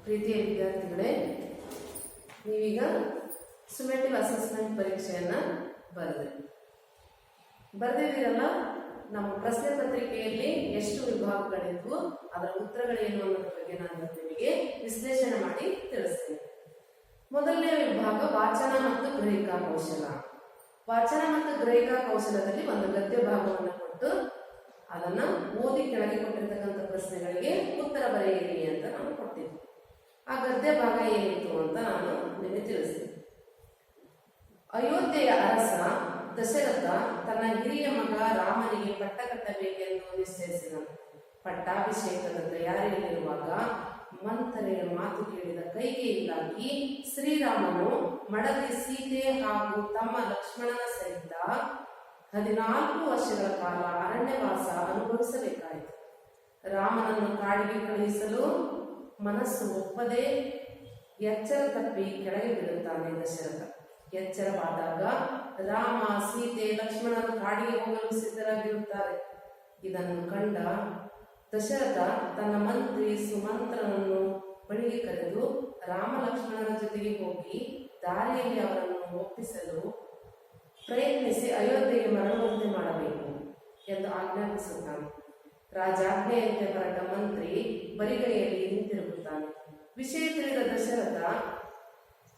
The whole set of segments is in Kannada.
ಪ್ರೀತಿಯ ವಿದ್ಯಾರ್ಥಿಗಳೇ, ನೀವೀಗ ಸುಮೆಟಿವ್ ಅಸೆಸ್ಮೆಂಟ್ ಪರೀಕ್ಷೆಯನ್ನು ಬರೆದಿದ್ದೀರಲ್ಲ. ನಮ್ಮ ಪ್ರಶ್ನೆ ಪತ್ರಿಕೆಯಲ್ಲಿ ಎಷ್ಟು ವಿಭಾಗಗಳಿದ್ವು, ಅದರ ಉತ್ತರಗಳೇನು ಅನ್ನೋದ್ರ ಬಗ್ಗೆ ನಾನು ನಿಮಗೆ ವಿಶ್ಲೇಷಣೆ ಮಾಡಿ ತಿಳಿಸ್ತೇನೆ. ಮೊದಲನೇ ವಿಭಾಗ ವಾಚನ ಮತ್ತು ಗ್ರಹಿಕಾ ಕೌಶಲ. ವಾಚನ ಮತ್ತು ಗ್ರಹಿಕಾ ಕೌಶಲದಲ್ಲಿ ಒಂದು ಗದ್ಯ ಭಾಗವನ್ನು ಕೊಟ್ಟು ಅದನ್ನ ಓದಿ ಕೆಳಗೆ ಕೊಟ್ಟಿರ್ತಕ್ಕಂಥ ಪ್ರಶ್ನೆಗಳಿಗೆ ಉತ್ತರ ಬರೆಯಿರಿ ಅಂತ ನಾನು ಕೊಟ್ಟಿದ್ದೆ. ಆ ಗದ್ಯ ಭಾಗ ಏನಿತ್ತು ಅಂತ ನಾನು ನಿಮಗೆ ತಿಳಿಸ್ತೀನಿ. ಅಯೋಧ್ಯೆಯ ಅರಸ ದಶರಥ ತನ್ನ ಹಿರಿಯ ಮಗ ರಾಮನಿಗೆ ಪಟ್ಟ ಕಟ್ಟಬೇಕೆಂದು ನಿಶ್ಚಯಿಸಿದನು. ಪಟ್ಟಾಭಿಷೇಕದ ತಯಾರಿಯಲ್ಲಿರುವಾಗ ಮಂಥರೆಯ ಮಾತು ಕೇಳಿದ ಕೈಕೆಯಿಂದಾಗಿ ಶ್ರೀರಾಮನು ಮಡದಿ ಸೀತೆ ಹಾಗೂ ತಮ್ಮ ಲಕ್ಷ್ಮಣನ ಸಹಿತ 14 ವರ್ಷಗಳ ಕಾಲ ಅರಣ್ಯವಾಸ ಅನುಭವಿಸಬೇಕಾಯಿತು. ರಾಮನನ್ನು ಕಾಡಿಗೆ ಕಳುಹಿಸಲು ಮನಸ್ಸು ಒಪ್ಪದೆ ಎಚ್ಚರ ತಪ್ಪಿ ಕೆಳಗೆ ಬೀಳುತ್ತಾನೆ ದಶರಥ. ಎಚ್ಚರವಾದಾಗ ರಾಮ, ಸೀತೆ, ಲಕ್ಷ್ಮಣರು ಕಾಡಿಗೆ ಹೋಗಲು ಸಿದ್ಧರಾಗಿರುತ್ತಾರೆ. ಇದನ್ನು ಕಂಡ ದಶರಥ ತನ್ನ ಮಂತ್ರಿ ಸುಮಂತ್ರನನ್ನು ಬಳಿಗೆ ಕರೆದು ರಾಮ ಲಕ್ಷ್ಮಣರ ಜೊತೆಗೆ ಹೋಗಿ ದಾರಿಯಲ್ಲಿ ಅವರನ್ನು ಒಪ್ಪಿಸಲು ಪ್ರಯತ್ನಿಸಿ ಅಯೋಧ್ಯೆಗೆ ಮರಳುವಂತೆ ಮಾಡಬೇಕು ಎಂದು ಆಜ್ಞಾಪಿಸುತ್ತಾನೆ. ರಾಜಾಜ್ಞೆಯಂತೆ ಹೊರಟ ಮಂತ್ರಿ ಬರಿಗೈಯಲ್ಲಿ ಹಿಂತಿರುಗುತ್ತಾನೆ. ವಿಷಯ ತಿಳಿದ ದಶರಥ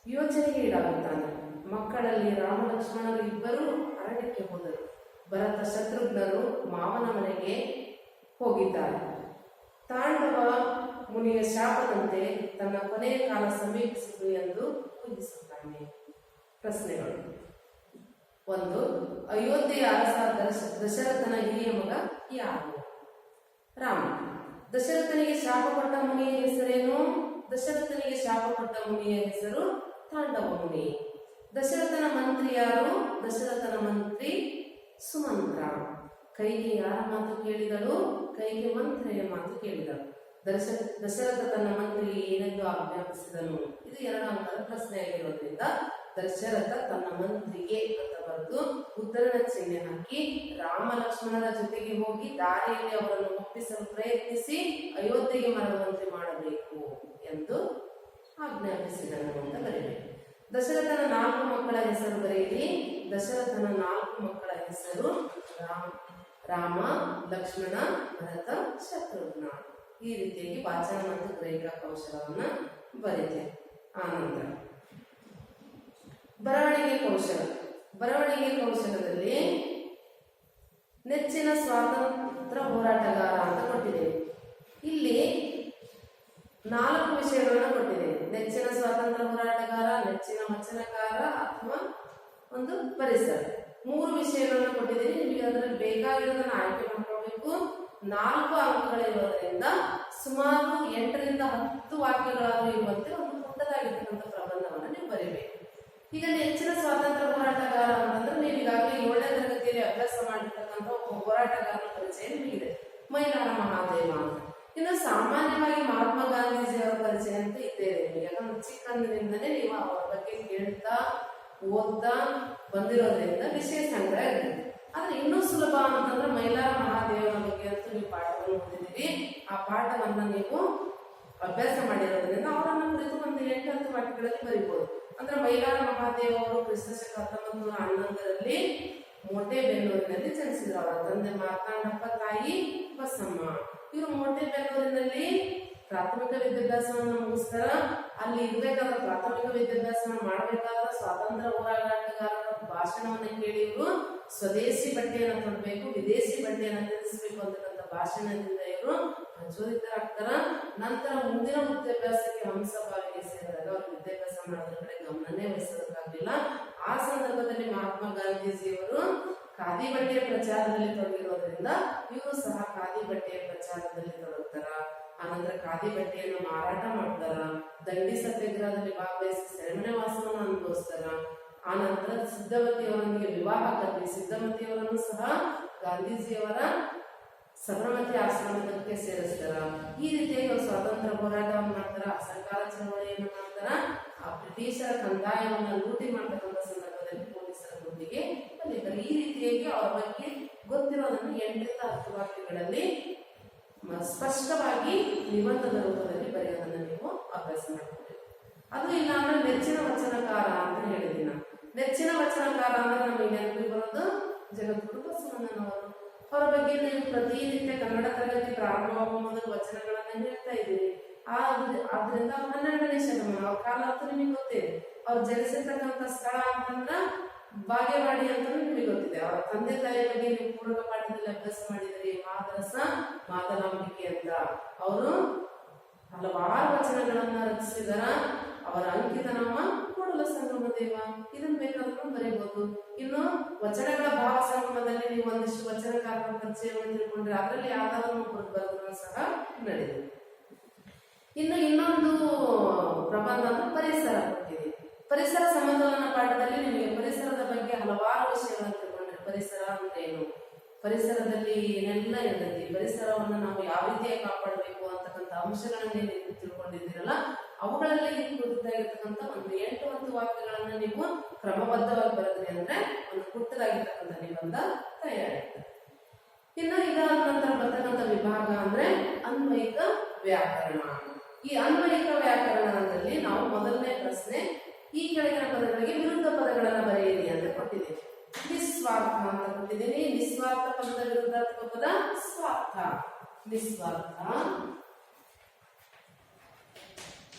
ಯೋಚನೆಗೆ ಈಡಾಗುತ್ತಾನೆ. ಮಕ್ಕಳಲ್ಲಿ ರಾಮ ಲಕ್ಷ್ಮಣರು ಇಬ್ಬರೂ ಅರಣ್ಯಕ್ಕೆ ಹೋದರು. ಭರತ ಶತ್ರುಘ್ನರು ಮಾವನ ಮನೆಗೆ ಹೋಗಿದ್ದಾರೆ. ತಾಂಡವ ಮುನಿಯ ಶಾಪದಂತೆ ತನ್ನ ಕೊನೆಯ ಕಾಲ ಸಮೀಪಿಸಿತು ಎಂದು ಊಹಿಸುತ್ತಾನೆ. ಪ್ರಶ್ನೆಗಳು: 1. ಅಯೋಧ್ಯೆಯ ಅರಸ ದಶರಥನ ಹಿರಿಯ ಮಗ ಯಾರು? ರಾಮ. ದಶರಥನಿಗೆ ಶಾಪ ಕೊಟ್ಟ ಮುನಿಯ ಹೆಸರೇನು? ದಶರಥನಿಗೆ ಶಾಪ ಕೊಟ್ಟ ಮುನಿಯ ಹೆಸರು ತಾಂಡವ ಮುನಿ. ದಶರಥನ ಮಂತ್ರಿ ಯಾರು? ದಶರಥನ ಮಂತ್ರಿ ಸುಮಂತ್ರ. ಕೈಗೆ ಯಾರ ಮಾತು ಕೇಳಿದಳು? ಕೈಗೆ ಮಂತ್ರಿಯ ಮಾತು ಕೇಳಿದಳು. ದಶರಥ ತನ್ನ ಮಂತ್ರಿ ಏನೆಂದು ಆಜ್ಞಾಪಿಸಿದನು? ಇದು 2 ಅಂಕದ ಪ್ರಶ್ನೆ ಆಗಿರೋದ್ರಿಂದ ದಶರಥ ತನ್ನ ಮಂತ್ರಿಗೆ ಅಂತ ಬರೆದು ಉದ್ಧರಣ ಚಿಹ್ನೆ ಹಾಕಿ ರಾಮ ಲಕ್ಷ್ಮಣರ ಜೊತೆಗೆ ಹೋಗಿ ದಾರಿಯಲ್ಲಿ ಅವರನ್ನು ಒಪ್ಪಿಸಲು ಪ್ರಯತ್ನಿಸಿ ಅಯೋಧ್ಯೆಗೆ ಮರಳುವಂತೆ ಮಾಡಬೇಕು ಎಂದು ಆಜ್ಞಾಪಿಸಿದನು ಅಂತ ಬರೆಯಬೇಕು. ದಶರಥನ 4 ಮಕ್ಕಳ ಹೆಸರು ಬರೆಯಿರಿ. ದಶರಥನ 4 ಮಕ್ಕಳ ಹೆಸರು ರಾಮ, ಲಕ್ಷ್ಮಣ, ಭರತ, ಶತ್ರುಘ್ನ. ಈ ರೀತಿಯಾಗಿ ವಾಚನ ಮತ್ತು ಗ್ರಹಿಕಾ ಕೌಶಲವನ್ನ ಬರೀತೇವೆ. ಆನಂತರ ಬರವಣಿಗೆ ಕೌಶಲ. ಬರವಣಿಗೆ ಕೌಶಲದಲ್ಲಿ ನೆಚ್ಚಿನ ಸ್ವಾತಂತ್ರ್ಯ ಹೋರಾಟಗಾರ ಅಂತ ಕೊಟ್ಟಿದ್ದೇವೆ. ಇಲ್ಲಿ 4 ವಿಷಯಗಳನ್ನು ಕೊಟ್ಟಿದ್ದೇವೆ. ನೆಚ್ಚಿನ ಸ್ವಾತಂತ್ರ್ಯ ಹೋರಾಟಗಾರ, ನೆಚ್ಚಿನ ವಚನಕಾರ ಅಥವಾ ಒಂದು ಪರಿಸರ. 3 ವಿಷಯಗಳನ್ನು ಕೊಟ್ಟಿದ್ದೀನಿ. ನಿಮಗೆ ಅದರಲ್ಲಿ ಬೇಕಾಗಿರೋದನ್ನ ಆಯ್ಕೆ ಮಾಡ್ಕೊಳ್ಬೇಕು. 4 ಅಂಕಗಳಿರೋದ್ರಿಂದ ಸುಮಾರು 8 ರಿಂದ 10 ವಾಕ್ಯಗಳಾದರೂ ಇರುವಂತೆ ಒಂದು ಪುಟ್ಟದಾಗಿರ್ತಕ್ಕಂಥ ಪ್ರಬಂಧವನ್ನು ನೀವು ಬರೀಬೇಕು. ಈಗ ನೆಚ್ಚಿನ ಸ್ವಾತಂತ್ರ್ಯ ಹೋರಾಟಗಾರ ಅಂತಂದ್ರೆ ನೀವು ಈಗಾಗಲೇ 7ನೇ ತರಗತಿಯಲ್ಲಿ ಅಭ್ಯಾಸ ಮಾಡಿರ್ತಕ್ಕಂಥ ಒಬ್ಬ ಹೋರಾಟಗಾರನ ಪರಿಚಯ ನಿಮಗಿದೆ, ಮೈಲಾರ ಮಹಾದೇವ ಅಂತ. ಇನ್ನು ಸಾಮಾನ್ಯವಾಗಿ ಮಹಾತ್ಮ ಗಾಂಧೀಜಿ ಅವರ ಪರಿಚಯ ಅಂತ ಇದ್ದೇವೆ. ಯಾಕಂದ್ರೆ ಚಿಕ್ಕಂದಿನಿಂದಲೇ ನೀವು ಅವರ ಬಗ್ಗೆ ಕೇಳ್ತಾ ಓದ್ತಾ ಬಂದಿರೋದ್ರಿಂದ ವಿಷಯ ಸಂಗ್ರಹ ಇರ್ತದೆ. ಆದ್ರೆ ಇನ್ನೂ ಸುಲಭ ಅಂತಂದ್ರೆ ಮೈಲಾರ ಮಹಾದೇವನ ಬಗ್ಗೆ ಅಂತೂ ನೀವು ಪಾಠವನ್ನು ಓದಿದ್ದೀರಿ. ಆ ಪಾಠವನ್ನ ನೀವು ಅಭ್ಯಾಸ ಮಾಡಿರೋದ್ರಿಂದ ಅವರನ್ನ ಕುರಿತು ಒಂದು 8-10 ವಾಕ್ಯಗಳಲ್ಲಿ ಬರೀಬಹುದು. ಅಂದ್ರೆ ಮೈಲಾರ ಮಹಾದೇವ ಅವರು ಕ್ರಿಸ್ತಶಕ 1911ರಲ್ಲಿ ಮೋಟೆಬೆನ್ನೂರಿನಲ್ಲಿ ಜನಿಸಿದ್ರು. ಅವರ ತಂದೆ ಮಾರ್ತಾಂಡಪ್ಪ, ತಾಯಿ ಬಸಮ್ಮ. ಇವರು ಮೋಟೆಬೆನ್ನೂರಿನಲ್ಲಿ ಪ್ರಾಥಮಿಕ ವಿದ್ಯಾಭ್ಯಾಸವನ್ನು ಮುಗಿಸ್ತಾರ. ಅಲ್ಲಿ ಇರ್ಬೇಕಾದ ಪ್ರಾಥಮಿಕ ವಿದ್ಯಾಭ್ಯಾಸವನ್ನು ಮಾಡಬೇಕಾದ್ರೆ ಸ್ವಾತಂತ್ರ್ಯ ಹೋರಾಟಗಾರರ ಭಾಷಣವನ್ನ ಕೇಳಿ ಇವರು ಸ್ವದೇಶಿ ಬಟ್ಟೆಯನ್ನು ಕೊಡಬೇಕು, ವಿದೇಶಿ ಬಟ್ಟೆಯನ್ನು ಧರಿಸಬೇಕು ಅಂತಕ್ಕಂಥ ಭಾಷಣದಿಂದ ಇವರು ಪ್ರಚೋದಿತರಾಗ್ತಾರ. ನಂತರ ಮುಂದಿನ ವಿದ್ಯಾಭ್ಯಾಸಕ್ಕೆ ಹಂಸಭಾವಿಗೆ ಸೇರಿದಾಗ ಅವರು ವಿದ್ಯಾಭ್ಯಾಸ ಮಾಡೋದ್ರ ಕಡೆ ಗಮನನೇ ವಹಿಸೋದಕ್ಕಾಗಲಿಲ್ಲ. ಆ ಸಂದರ್ಭದಲ್ಲಿ ಮಹಾತ್ಮ ಗಾಂಧೀಜಿಯವರು ಖಾದಿ ಬಟ್ಟೆಯ ಪ್ರಚಾರದಲ್ಲಿ ತೊಡಗಿರೋದ್ರಿಂದ ಇವರು ಸಹ ಖಾದಿ ಬಟ್ಟೆಯ ಪ್ರಚಾರದಲ್ಲಿ ತೊಡಗ್ತಾರ. ಆನಂತರ ಖಾದಿ ಬಟ್ಟೆಯನ್ನು ಮಾರಾಟ ಮಾಡ್ತಾರ. ದಂಡಿ ಸತ್ಯಾಗ್ರಹದಲ್ಲಿ ಭಾಗವಹಿಸಿ ಸೆರೆಮನೆ ವಾಸವನ್ನು ಅನುಭವಿಸ್ತಾರ. ಆನಂತರ ಸಿದ್ಧವತಿಯವರೊಂದಿಗೆ ವಿವಾಹ ಕಲ್ಪಿ ಸಿದ್ಧವತಿಯವರನ್ನು ಸಹ ಗಾಂಧೀಜಿಯವರ ಸಬರಮತಿ ಆಶ್ರಮಕ್ಕೆ ಸೇರಿಸ್ತಾರ. ಈ ರೀತಿಯಾಗಿ ಅವರು ಸ್ವಾತಂತ್ರ್ಯ ಹೋರಾಟವನ್ನು ಮಾಡ್ತಾರ, ಅಸಹಕಾರ ಚಳವಳಿಯನ್ನು ಮಾಡ್ತಾರ. ಆ ಬ್ರಿಟಿಷರ ಕಂದಾಯವನ್ನು ಲೂಟಿ ಮಾಡ್ತಕ್ಕಂಥ ಸಂದರ್ಭದಲ್ಲಿ ಪೊಲೀಸರ ಗುಂಡಿಗೆ ಬಂದಿದ್ದಾರೆ. ಈ ರೀತಿಯಾಗಿ ಅವರ ಬಗ್ಗೆ ಗೊತ್ತಿರೋದನ್ನು 8 ರಿಂದ 10 ವಾಕ್ಯಗಳಲ್ಲಿ ಸ್ಪಷ್ಟವಾಗಿ ನಿಬಂಧದ ರೂಪದಲ್ಲಿ ಬರೆಯೋದನ್ನ ನೀವು ಅಭ್ಯಾಸ ಮಾಡ್ತೀರಿ. ಅದು ಇಲ್ಲ ಅಂದ್ರೆ ನೆಚ್ಚಿನ ವಚನಕಾರ ಅಂತ ಹೇಳಿದ್ದೀನಿ ನಾನು. ನೆಚ್ಚಿನ ವಚನಕಾರ ಅಂದ್ರೆ ನಮಗೆ ನೆನಪಿಗೆ ಬರೋದು ಜಗದ್ಗುರು ಬಸವಣ್ಣನವರು. ಅವರ ಬಗ್ಗೆ ನೀವು ಪ್ರತಿನಿತ್ಯ ಕನ್ನಡ ತರಗತಿ ಪ್ರಾರಂಭವಾಗುವ ಮೊದಲು ವಚನಗಳನ್ನ ಹೇಳ್ತಾ ಇದ್ದೀರಿ. ಆದ್ರಿಂದ 12ನೇ ಶತಮಾನ ಅವ್ರ ಕಾಲ ಅಂತ ನಿಮಗೆ ಗೊತ್ತಿದೆ. ಅವ್ರು ಜನಿಸಿರ್ತಕ್ಕಂಥ ಸ್ಥಳ ಅಂತಂದ್ರ ಬಾಗೇವಾಡಿ ಅಂತ ನಿಮಗೆ ಗೊತ್ತಿದೆ. ಅವರ ತಂದೆ ತಾಯಿ ಬಗ್ಗೆ ನೀವು ಪೂರ್ವ ಪಾಠದಲ್ಲಿ ಅಭ್ಯಾಸ ಮಾಡಿದಿರಿ. ಮಾದರಸ ಮಾದಲಾಂಬಿಕೆ ಅಂತ ಅವರು ಹಲವಾರು ವಚನಗಳನ್ನ ರಚಿಸಿದಾರ. ಅವರ ಅಂಕಿತ ನಾಮ ಕೂಡಲ ಸಂಗಮ ದೇವ. ಇದನ್ನ ಬೇಕಾದ್ರೂ ಬರೀಬಹುದು. ಇನ್ನು ವಚನಗಳ ಭಾವ ಸಂಗಮದಲ್ಲಿ ನೀವು ಒಂದಿಷ್ಟು ವಚನಕಾರರ ಪರಿಚಯವನ್ನು ತಿಳ್ಕೊಂಡ್ರೆ ಅದರಲ್ಲಿ ಯಾವ್ದಾದ್ರು ಬರೆದ್ರು ಸಹ ನಡೆದಿದೆ. ಇನ್ನು ಇನ್ನೊಂದು ಪ್ರಬಂಧ ಅಂದ್ರೆ ಪರಿಸರ ಕೊಟ್ಟಿದೆ. ಪರಿಸರ ಸಮತೋಲನ ಪಾಠದಲ್ಲಿ ನಿಮಗೆ ಪರಿಸರದ ಬಗ್ಗೆ ಹಲವಾರು ವಿಷಯಗಳನ್ನು ತಿಳ್ಕೊಂಡ್ರೆ ಪರಿಸರ ಅಂದ್ರೆ ಏನು, ಪರಿಸರದಲ್ಲಿ ಏನೆಲ್ಲ ಇರ್ತೈತಿ, ಪರಿಸರವನ್ನು ನಾವು ಯಾವ ರೀತಿಯಾಗಿ ಕಾಪಾಡಬೇಕು ಅಂತಕ್ಕಂಥ ಅಂಶಗಳನ್ನ ನೀವು ತಿಳ್ಕೊಂಡಿದ್ದೀರಲ್ಲ, ಅವುಗಳಲ್ಲಿ ಕುರಿತಾಗಿರ್ತಕ್ಕಂಥ ಒಂದು 8 ವಾಕ್ಯಗಳನ್ನ ನೀವು ಕ್ರಮಬದ್ಧವಾಗಿ ಬರೆದ್ರಿ ಅಂದ್ರೆ ಒಂದು ಪುಟ್ಟದಾಗಿರ್ತಕ್ಕಂಥ ನಿಬಂಧ ತಯಾರಾಗ್ತದೆ. ಇನ್ನು ಇದಾದ ನಂತರ ಬರ್ತಕ್ಕಂಥ ವಿಭಾಗ ಅಂದ್ರೆ ಅನ್ವಯಿಕ ವ್ಯಾಕರಣ. ಈ ಅನ್ವಯಿಕ ವ್ಯಾಕರಣದಲ್ಲಿ ನಾವು ಮೊದಲನೇ ಪ್ರಶ್ನೆ ಈ ಕೆಳಗಿನ ಪದಗಳಿಗೆ ವಿರುದ್ಧ ಪದಗಳನ್ನ ಬರೆಯಿರಿ ಅಂತ ಕೊಟ್ಟಿದ್ದೀವಿ. ನಿಸ್ವಾರ್ಥ ಅಂತ ಕೊಟ್ಟಿದ್ದೀನಿ. ನಿಸ್ವಾರ್ಥ ಪದದ ವಿರುದ್ಧಾರ್ಥಕ ಪದ ಸ್ವಾರ್ಥ. ನಿಸ್ವಾರ್ಥ,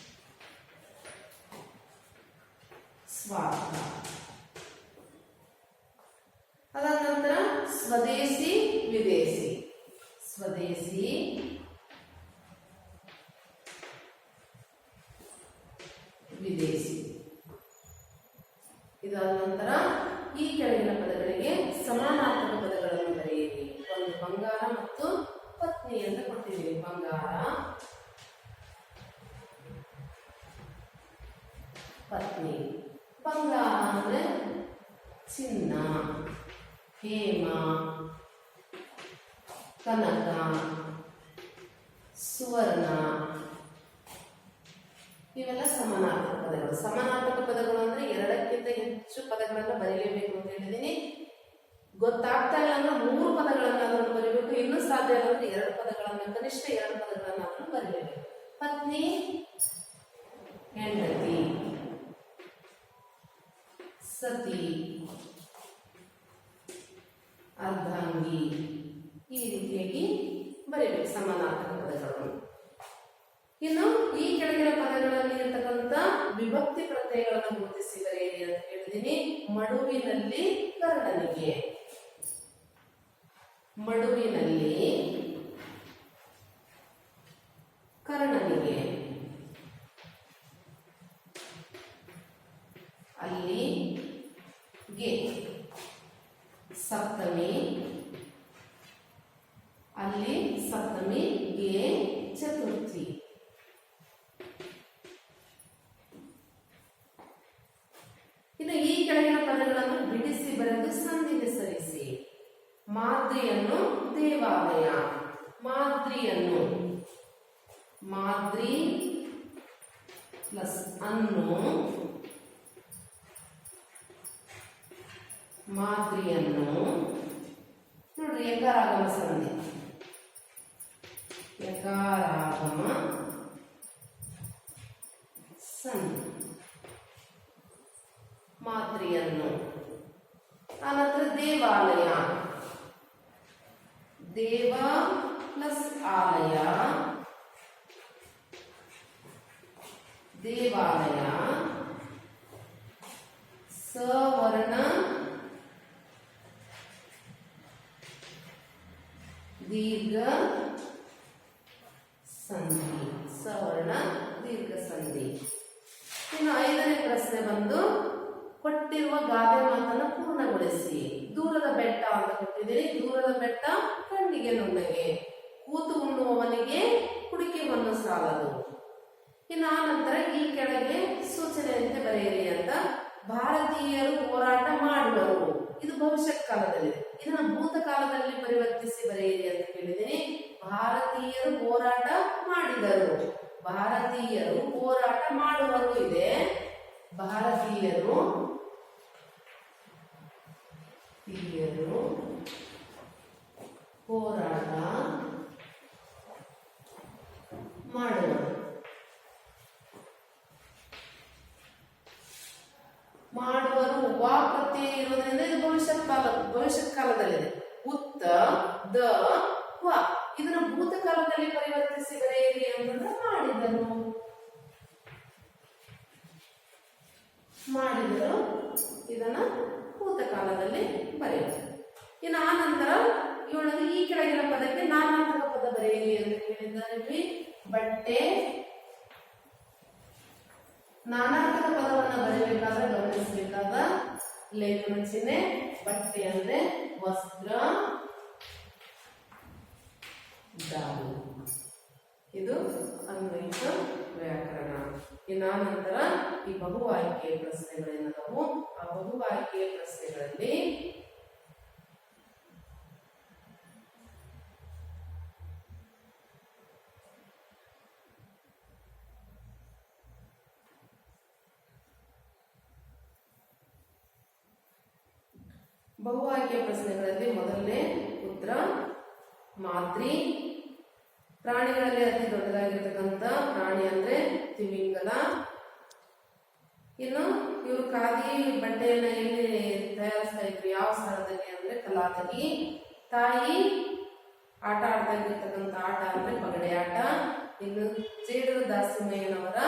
ಸ್ವಾರ್ಥ. ಅದಾದ ನಂತರ ಸ್ವದೇಶಿ ವಿದೇಶಿ. ಸ್ವದೇಶಿ, ವಿದೇಶಿ. ಇದಾದ ನಂತರ ಈ ಕೆಳಗಿನ ಪದಗಳಿಗೆ ಸಮಾನಾರ್ಥಕ ಪದಗಳನ್ನು ಬರೆಯಿರಿ. ಒಂದು ಬಂಗಾರ ಮತ್ತು ಪತ್ನಿ ಅಂತ ಕೊಟ್ಟಿದ್ದೀವಿ. ಬಂಗಾರ, ಪತ್ನಿ. ಬಂಗಾರ ಅಂದ್ರೆ ಚಿನ್ನ, ಹೇಮ, ಕನಕ, ಸುವರ್ಣ, ಇವೆಲ್ಲ ಸಮಾನಾರ್ಥಕ ಪದಗಳು. ಸಮಾನಾರ್ಥಕ ಪದಗಳು ಅಂದ್ರೆ 2ಕ್ಕಿಂತ ಹೆಚ್ಚು ಪದಗಳನ್ನ ಬರೀಲೇಬೇಕು ಅಂತ ಹೇಳಿದೀನಿ. ಗೊತ್ತಾಗ್ತಾ ಇಲ್ಲ ಅಂದ್ರೆ 3 ಪದಗಳನ್ನ ಅದನ್ನು ಬರೀಬೇಕು. ಇನ್ನೂ ಸಾಧ್ಯ ಇಲ್ಲ ಅಂದ್ರೆ 2 ಪದಗಳನ್ನ, ಕನಿಷ್ಠ 2 ಪದಗಳನ್ನ ಅದನ್ನು ಬರೀಲೇಬೇಕು. ಪತ್ನಿ, ಹೆಂಡತಿ, ಸತಿ, ಅರ್ಧಾಂಗಿ, ಈ ರೀತಿಯಾಗಿ ಬರೀಬೇಕು ಸಮಾನಾರ್ಥಕ ಪದಗಳನ್ನು. ಇನ್ನು ಈ ಕೆಳಗಿನ ಪದಗಳಲ್ಲಿ ಇರತಕ್ಕಂತ ವಿಭಕ್ತಿ ಪ್ರತ್ಯಯಗಳನ್ನು ಗುರುತಿಸಿ ಬರೆಯಿರಿ ಅಂತ ಹೇಳಿದೀನಿ. ಮಡುವಿನಲ್ಲಿ ಕರ್ಣನಿಗೆ. ಮಡುವಿನಲ್ಲಿ ಕರ್ಣನಿಗೆ. ಅಲ್ಲಿ ಗೆ ಸಪ್ತಮಿ. ಅಲ್ಲಿ ಸಪ್ತಮಿ, ಗೆ ಚತುರ್ಥಿ. ಇನ್ನು ಈ ಕೆಳಗಿನ ಪದಗಳನ್ನು ಬಿಡಿಸಿ ಬರೆದು ಸಂಧಿಗೆ ಸರಿಸಿ. ಮಾದ್ರಿಯನ್ನು ದೇವಾಲಯ. ಮಾದ್ರಿಯನ್ನು, ಮಾದ್ರಿ ಪ್ಲಸ್ ಅನ್ನು, ಮಾದ್ರಿಯನ್ನು ನೋಡ್ರಿ ಯಕಾರಾಗಮ ಸಂಧಿ. ಯಕಾರಾಗಮ ಸಂಧಿ. ಮಾದ್ರಿಯನ್ನು. ಆನಂತರ ದೇವಾಲಯ. ದೇವ ಪ್ಲಸ್ ಆಲಯ. ದೇವಾಲಯ. ಸವರ್ಣ ದೀರ್ಘ ಸಂಧಿ. ಸವರ್ಣ ದೀರ್ಘ ಸಂಧಿ. ಇನ್ನು 5ನೇ ಪ್ರಶ್ನೆ ಬಂದು ಕೊಟ್ಟಿರುವ ಗಾದೆ ಮಾತನ್ನು ಪೂರ್ಣಗೊಳಿಸಿ. ದೂರದ ಬೆಟ್ಟ ಅಂತ ಕೊಟ್ಟಿದ್ದೀರಿ. ದೂರದ ಬೆಟ್ಟ ಕಣ್ಣಿಗೆ ನುಣ್ಣಗೆ, ಕೂತು ಉಣ್ಣುವವನಿಗೆ ಕುಡಿಕೆ ಮಣ್ಣು ಸಾಲದು. ಇನ್ನು ಆ ನಂತರ ಈ ಕೆಳಗೆ ಸೂಚನೆಯಂತೆ ಬರೆಯಿರಿ ಅಂತ. ಭಾರತೀಯರು ಹೋರಾಟ ಮಾಡುವರು. ಇದು ಭವಿಷ್ಯತ್ ಕಾಲದಲ್ಲಿದೆ. ಇದನ್ನ ಭೂತಕಾಲದಲ್ಲಿ ಪರಿವರ್ತಿಸಿ ಬರೆಯಿರಿ ಅಂತ ಹೇಳಿದ್ದೀನಿ. ಭಾರತೀಯರು ಹೋರಾಟ ಮಾಡಿದರು. ಭಾರತೀಯರು ಹೋರಾಟ ಮಾಡುವರು ಇದೆ. ಭಾರತೀಯರು ಹೋರಾಟ ಮಾಡುವರು. ಮಾಡುವರು ವಾ ಪ್ರತ್ಯಯ ಇರೋದ್ರಿಂದ ಇದು ಭವಿಷ್ಯತ್ ಕಾಲದಲ್ಲಿದೆ. ಉತ್ತ ದ ವ ಇದನ್ನ ಭೂತಕಾಲದಲ್ಲಿ ಪರಿವರ್ತಿಸಿ ಬರೆಯಿರಿ ಅಂತಂದ್ರೆ ಮಾಡಿದರು ಇದನ್ನ ಭೂತಕಾಲದಲ್ಲಿ ಬರೆಯುವುದು. ಇನ್ನು ಆ ನಂತರ ಇವಳನ್ನು ಈ ಕೆಳಗಿನ ಪದಕ್ಕೆ ನಾನಾರ್ಥಕ ಪದ ಬರೆಯಿರಿ ಅಂತ ಹೇಳಿದ್ದಾರೆ. ಬಟ್ಟೆ ನಾನಾರ್ಥಕ ಪದವನ್ನು ಬರೆಯಬೇಕಾದ್ರೆ ಗಮನಿಸಬೇಕಾದ ಲೇಖನ ಚಿಹ್ನೆ. ಬಟ್ಟೆ ಅಂದ್ರೆ ವಸ್ತ್ರ, ದಾರಿ. ಇದು ಅನ್ವಯಿಕ ವ್ಯಾಕರಣ. ಇನ್ನ ನಂತರ ಈ ಬಹು ಆಯ್ಕೆಯ ಪ್ರಶ್ನೆಗಳೇನದವು, ಆ ಬಹು ಆಯ್ಕೆಯ ಪ್ರಶ್ನೆಗಳಲ್ಲಿ ಬಹು ಆಯ್ಕೆಯ ಪ್ರಶ್ನೆಗಳಲ್ಲಿ ಮೊದಲನೇ ಉತ್ತರ ಮಾದ್ರಿ. ಪ್ರಾಣಿಗಳಲ್ಲಿ ಅತಿ ದೊಡ್ಡದಾಗಿರ್ತಕ್ಕಂಥ ಪ್ರಾಣಿ ಅಂದ್ರೆ ತಿಮಿಂಗಲ. ಇನ್ನು ಇವರು ಖಾದಿ ಬಟ್ಟೆಯನ್ನ ಎಲ್ಲಿ ತಯಾರಿಸ್ತಾ ಇದ್ರು, ಯಾವ ಸ್ಥಳದಲ್ಲಿ ಅಂದ್ರೆ ಕಲಾದಗಿ. ತಾಯಿ ಆಟ ಆಡ್ತಾ ಇರ್ತಕ್ಕಂಥ ಆಟ ಅಂದ್ರೆ ಪಗಡೆ ಆಟ. ಇನ್ನು ಜೇಡರ ದಾಸಿಮಯ್ಯನವರ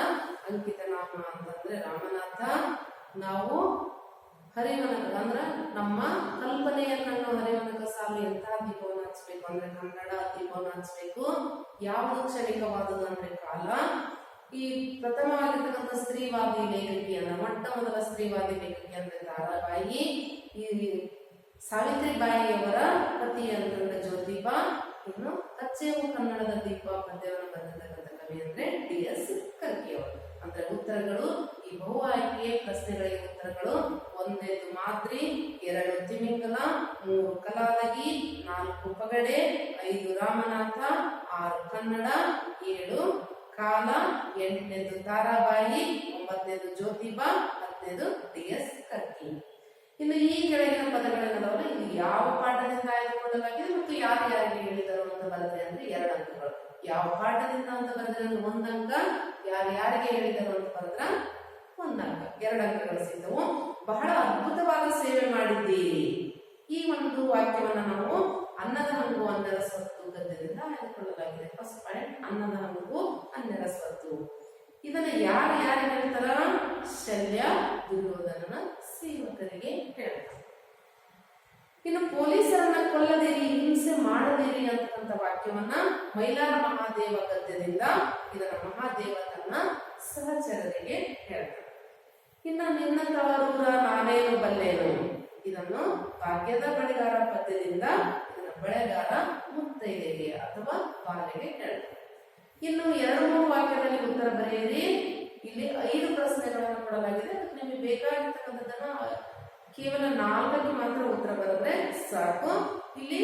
ಅಂಕಿತ ನಾಮ ಅಂತಂದ್ರೆ ರಾಮನಾಥ. ನಾವು ಹರಿವನಕ ಅಂದ್ರೆ ನಮ್ಮ ಕಲ್ಪನೆಯನ್ನು ಹರಿವನಕ ಸಾಲು ಎಂತಹ ದೀಪವನ್ನು ಹಚ್ಚಬೇಕು ಅಂದ್ರೆ ಕನ್ನಡ ದೀಪವನ್ನು ಹಚ್ಚಬೇಕು. ಯಾವುದು ಕ್ಷಣಿಕವಾದದ್ದು ಅಂದ್ರೆ ಕಾಲ. ಈ ಪ್ರಥಮವಾಗಿರ್ತಕ್ಕಂಥ ಸ್ತ್ರೀವಾದಿ ಲೇಖಕಿ ಅಂದ್ರೆ ಮೊಟ್ಟ ಮೊದಲ ಸ್ತ್ರೀವಾದಿ ಲೇಖಕಿ ಅಂದ್ರೆ ತಾರಾಬಾಯಿ. ಈ ಸಾವಿತ್ರಿಬಾಯಿಯವರ ಪತಿ ಅಂತಂದ್ರೆ ಜ್ಯೋತಿಬಾ. ಇನ್ನು ಕಚ್ಚೇವು ಕನ್ನಡದ ದೀಪ ಪದ್ಯವನ್ನು ಬರೆದಿರ್ತಕ್ಕಂಥ ಕವಿ ಅಂದ್ರೆ DS ಕರ್ಕಿಯವರು. ಅಂದ್ರೆ ಉತ್ತರಗಳು ಈ ಬಹು ಆಯ್ಕೆಯ ಪ್ರಶ್ನೆಗಳಿಗೆ ಉತ್ತರಗಳು: 1 ಮಾದ್ರಿ, 2 ತಿಮಿಂಗಲ, 3 ಕಲಾದಗಿ, 4 ಪಗಡೆ, 5 ರಾಮನಾಥ, 6 ಕನ್ನಡ, 7 ಕಾಲ, 8 ತಾರಾಬಾಯಿ, 9 ಜ್ಯೋತಿಬಾ, 10 DS ಕರ್ಕಿ. ಇನ್ನು ಈ ಕೆಳಗಿನ ಪದಗಳೇನದವಲ್ಲ ಇದು ಯಾವ ಪಾಠದಿಂದ ಆಯ್ದುಕೊಳ್ಳಲಾಗಿದೆ ಮತ್ತು ಯಾರು ಯಾರಿಗೆ ಹೇಳಿದರು ಅಂತ ಬರೆದ್ರೆ ಅಂದ್ರೆ 2 ಅಂಕಗಳು. ಯಾವ ಪಾಠದಿಂದ ಅಂತ ಬರೆದ್ರೆ 1 ಅಂಕ, ಯಾರಿಗೆ ಹೇಳಿದರು ಅಂತ ಬರೆದ್ರ 1 ಅಂಕ. 2 ಅಂಕಗಳು ಸಿಗ್ತವು. ಬಹಳ ಅದ್ಭುತವಾದ ಸೇವೆ ಮಾಡಿದ್ದೀರಿ. ಈ ಒಂದು ವಾಕ್ಯವನ್ನ ನಾವು ಅನ್ನದ ಹಂಗು ಅನ್ನರ ಸ್ವತ್ತು ಗದ್ಯದಿಂದ ಆಯ್ದುಕೊಳ್ಳಲಾಗಿದೆ. ಫಸ್ಟ್ ಪಾಯಿಂಟ್ ಅನ್ನದ ಹಂಗು ಅನ್ನರ ಸ್ವತ್ತು. ಇದನ್ನ ಯಾರು ಹೇಳ್ತಾರ? ಶಲ್ಯ ದುರ್ಯೋಧನನ ಸೇವಕರಿಗೆ ಹೇಳ್ತಾರೆ. ಇನ್ನು ಪೊಲೀಸರನ್ನ ಕೊಲ್ಲದಿರಿ, ಹಿಂಸೆ ಮಾಡದಿರಿ ಅಂತಕ್ಕಂಥ ವಾಕ್ಯವನ್ನ ಮೈಲಾರ ಮಹಾದೇವ ಗದ್ಯದಿಂದ ಇದನ್ನ ಮಹಾದೇವ ತನ್ನ ಸಹಚರರಿಗೆ ಹೇಳ್ತಾರೆ. ಇನ್ನು ನಿನ್ನ ತವರೂರ ನಾನೇನು ಬಲ್ಲೇನು ಇದನ್ನು ಭಾಗ್ಯದ ಬಳೆಗಾರ ಪದ್ಯದಿಂದ ಇದನ್ನ ಬಳೆಗಾರ ಮುತ್ತೈದೆಗೆ ಅಥವಾ ಬಾಲೆಗೆ ಹೇಳ್ತಾರೆ. ಇನ್ನು 2-3 ವಾಕ್ಯದಲ್ಲಿ ಉತ್ತರ ಬರೆಯಿರಿ. ಇಲ್ಲಿ 5 ಪ್ರಶ್ನೆಗಳನ್ನು ಕೊಡಲಾಗಿದೆ. ನಿಮಗೆ ಬೇಕಾಗಿರ್ತಕ್ಕಂಥದ್ದನ್ನ ಕೇವಲ 4ಕ್ಕೆ ಮಾತ್ರ ಉತ್ತರ ಬರೆದ್ರೆ ಸಾಕು. ಇಲ್ಲಿ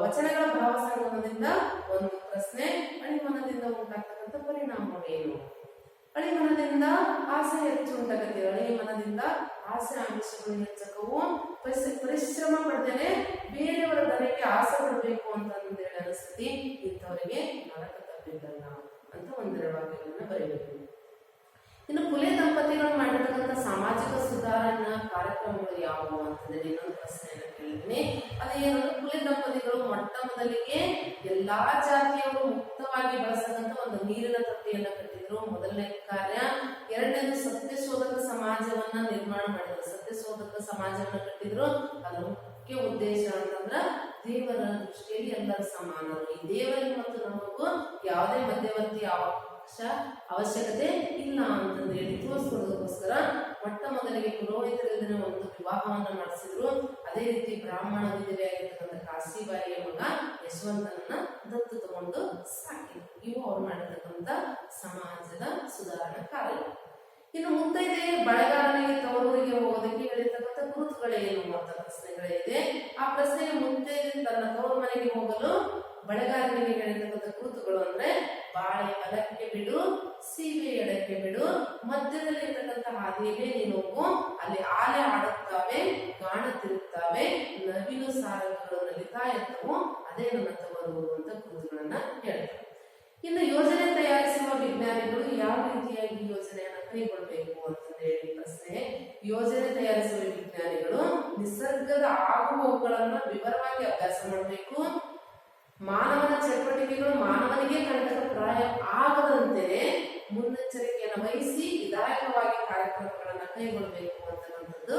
ವಚನಗಳ ಭಾವಸಂಗಮದಿಂದ 1 ಪ್ರಶ್ನೆ, ಅಳಿಮನದಿಂದ ಉಂಟಾಗ್ತಕ್ಕಂಥ ಪರಿಣಾಮವೇನು, ಅಳಿಮನದಿಂದ ಆಸೆ ಹೆಚ್ಚು ಉಂಟಾಗತ್ತೆ, ಅಳಿಮನದಿಂದ ಆಸೆ ಆಮಿಷಗಳು ಹೆಚ್ಚಕವು, ಪರಿಶ್ರಮ ಪಡ್ದೇನೆ ಬೇರೆಯವರ ದನಕ್ಕೆ ಆಸೆ ಪಡಬೇಕು ಅಂತಂದೇಳಿ ಅನಿಸ್ತಿ, ಇಂಥವರಿಗೆ ನರಕ ತಪ್ಪಿದ್ದಲ್ಲ ಅಂತ 1-2 ವಾಕ್ಯಗಳನ್ನ ಬರೀಬೇಕು. ಇನ್ನು ಪುಲೆ ದಂಪತಿಗಳು ಮಾಡಿರ್ತಕ್ಕಂಥ ಸಾಮಾಜಿಕ ಸುಧಾರಣಾ ಕಾರ್ಯಕ್ರಮಗಳು ಯಾವುವು ಅಂತಂದ್ರೆ ಇನ್ನೊಂದು ಪ್ರಶ್ನೆಯನ್ನು ಕೇಳಿದ್ದೀನಿ. ಅದೇನಂದ್ರೆ ಪುಲೆ ದಂಪತಿಗಳು ಮೊಟ್ಟ ಮೊದಲಿಗೆ ಎಲ್ಲಾ ಜಾತಿಯವರು ಮುಕ್ತವಾಗಿ ಬಳಸದಂತ ಒಂದು ನೀರಿನ ತೊಟ್ಟಿಯನ್ನ ಕಟ್ಟಿದ್ರು, ಮೊದಲನೇ ಕಾರ್ಯ. 2ನೇದು ಸತ್ಯಶೋಧಕ ಸಮಾಜವನ್ನ ನಿರ್ಮಾಣ ಮಾಡಿದ್ರು, ಸತ್ಯಶೋಧಕ ಸಮಾಜವನ್ನ ಕಟ್ಟಿದ್ರು. ಅದರ ಮುಖ್ಯ ಉದ್ದೇಶ ಅಂತಂದ್ರ ದೇವರ ದೃಷ್ಟಿಯಲ್ಲಿ ಎಲ್ಲರೂ ಸಮಾನರು, ಈ ದೇವರಿಗೆ ಮತ್ತು ನಮಗೂ ಯಾವುದೇ ಮಧ್ಯವರ್ತಿ ಅವಶ್ಯಕತೆ ಇಲ್ಲ ಅಂತಂದು ಹೇಳಿ ತೋರಿಸ್ಕೊಡೋದಕ್ಕೋಸ್ಕರ ಮೊಟ್ಟ ಮೊದಲಿಗೆ ಪುರೋಹಿತರಿಂದ ಒಂದು ವಿವಾಹವನ್ನ ಮಾಡಿಸಿದ್ರು. ಅದೇ ರೀತಿ ಬ್ರಾಹ್ಮಣ ವಿಧವೆ ಆಗಿರ್ತಕ್ಕಂಥ ಕಾಶಿಬಾಯಿಯ ಮಗ ಯಶವಂತನನ್ನ ದತ್ತು ತಗೊಂಡು ಸಾಕಿದ್ರು. ಇವು ಅವ್ರು ಮಾಡಿರ್ತಕ್ಕಂಥ ಸಮಾಜದ ಸುಧಾರಣಾ ಕಾರ್ಯ. ಇನ್ನು ಮುತ್ತೈದೆ ಬಳೆಗಾರನಿಗೆ ತವರೂರಿಗೆ ಹೋಗೋದಕ್ಕೆ ಹೇಳಿರ್ತಕ್ಕಂಥ ಗುರುತುಗಳೇನು ಅಂತ ಪ್ರಶ್ನೆಗಳಿದೆ. ಆ ಪ್ರಶ್ನೆಗೆ ಮುತ್ತೈದೆ ತನ್ನ ತವರು ಮನೆಗೆ ಹೋಗಲು ಬಳೆಗಾರನಿಗೆ ಹೇಳಿರ್ತಕ್ಕಂಥ ಗುರುತುಗಳು ಅಂದ್ರೆ ಬಾಳೆ ಬಲಕ್ಕೆ ಬಿಡು, ಸೀಬೆ ಎಡಕ್ಕೆ ಬಿಡು, ಮಧ್ಯದಲ್ಲಿ ಇರ್ತಕ್ಕಂಥ ಹಾದಿಯಲ್ಲೇ ನೀನು ಹೋಗು, ಅಲ್ಲಿ ಆಲೆ ಆಡುತ್ತವೆ, ಗಾಣ ತಿರುಗುತ್ತವೆ, ನವಿಲು ಸಾರಗಳು ನಲಿತಾ ಇರ್ತವು, ಅದೇ ನನ್ನ ತವರು ಅಂತ ಗುರುತುಗಳನ್ನ ಹೇಳ್ತಾರೆ. ವಿಜ್ಞಾನಿಗಳು ಯಾವ ರೀತಿಯಾಗಿ ಯೋಜನೆಯನ್ನು ಕೈಗೊಳ್ಳಬೇಕು ಅಂತ ಹೇಳಿ ಪ್ರಶ್ನೆ. ಯೋಜನೆ ತಯಾರಿಸುವ ವಿಜ್ಞಾನಿಗಳು ನಿಸರ್ಗದ ಆಗುಹೋಗುಗಳನ್ನ ವಿವರವಾಗಿ ಅಭ್ಯಾಸ ಮಾಡಬೇಕು. ಮಾನವನ ಚಟುವಟಿಕೆಗಳು ಮಾನವನಿಗೆ ಕಂಟಕಪ್ರಾಯ ಆಗದಂತೆ ಮುನ್ನೆಚ್ಚರಿಕೆಯನ್ನು ವಹಿಸಿ ವಿಧಾಯಕವಾಗಿ ಕಾರ್ಯಕ್ರಮಗಳನ್ನು ಕೈಗೊಳ್ಳಬೇಕು ಅಂತಕ್ಕಂಥದ್ದು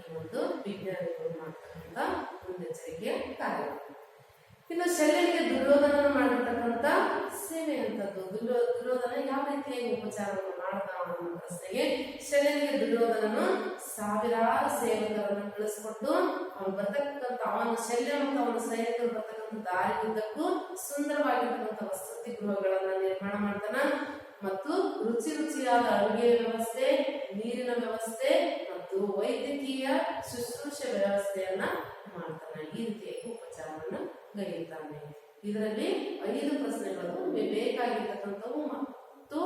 ಈ ಒಂದು ವಿಜ್ಞಾನಿಗಳು ಮಾಡ್ತಕ್ಕಂಥ ಮುನ್ನೆಚ್ಚರಿಕೆಯ ಕಾರ್ಯ. ಇನ್ನು ಶಲ್ಯನಿಗೆ ದುರ್ಯೋಧನ ಮಾಡಿರ್ತಕ್ಕಂಥ ಸೇವೆ ಅಂತದ್ದು. ದುರ್ಯೋಧನ ಯಾವ ರೀತಿಯಾಗಿ ಉಪಚಾರವನ್ನು ಮಾಡ್ದ ಅನ್ನೋ ಪ್ರಶ್ನೆಗೆ, ಶಲ್ಯನಿಗೆ ದುರ್ಯೋಧನನು ಸಾವಿರಾರು ಸೇವಕರನ್ನು ಕಳಿಸ್ಕೊಟ್ಟು ಅವನು ಶಲ್ಯ ಮತ್ತು ಅವನ ಸೈನಿಕರು ಬರ್ತಕ್ಕಂಥ ದಾರಿ ಉದ್ದಕ್ಕೂ ಸುಂದರವಾಗಿರ್ತಕ್ಕಂಥ ವಸತಿ ಗೃಹಗಳನ್ನ ನಿರ್ಮಾಣ ಮಾಡ್ತಾನ ಮತ್ತು ರುಚಿಯಾದ ಅಡುಗೆ ವ್ಯವಸ್ಥೆ, ನೀರಿನ ವ್ಯವಸ್ಥೆ ಮತ್ತು ವೈದ್ಯಕೀಯ ಶುಶ್ರೂಷೆ ವ್ಯವಸ್ಥೆಯನ್ನ ಮಾಡ್ತಾನೆ. ಈ ರೀತಿಯಾಗಿ ಉಪಚಾರವನ್ನು ಗೈಯುತ್ತಾನೆ. ಇದರಲ್ಲಿ 5 ಪ್ರಶ್ನೆಗಳು ಬೇಕಾಗಿರ್ತಕ್ಕಂಥವು ಮತ್ತು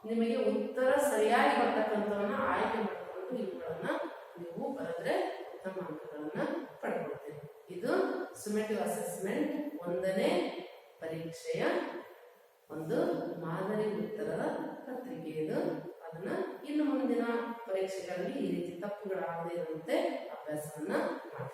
ನಿಮಗೆ ಉತ್ತರ ಸರಿಯಾಗಿ ಬರ್ತಕ್ಕಂಥವನ್ನ ಆಯ್ಕೆ ಮಾಡಿಕೊಂಡು ಇವುಗಳನ್ನ ನೀವು ಬರೆದ್ರೆ ಉತ್ತಮ ಅಂಕಗಳನ್ನ ಪಡ್ಕೊಳ್ತೀರಿ. ಇದು ಸುಮೇಟಿವ್ ಅಸೆಸ್ಮೆಂಟ್ 1ನೇ ಪರೀಕ್ಷೆಯ ಒಂದು ಮಾದರಿ ಉತ್ತರದ ಪತ್ರಿಕೆ. ಇದು ಅದನ್ನ ಇನ್ನು ಮುಂದಿನ ಪರೀಕ್ಷೆಗಳಲ್ಲಿ ಈ ರೀತಿ ತಪ್ಪುಗಳಾಗದೇ ಇರುವಂತೆ ಅಭ್ಯಾಸವನ್ನ ಮಾಡಿ.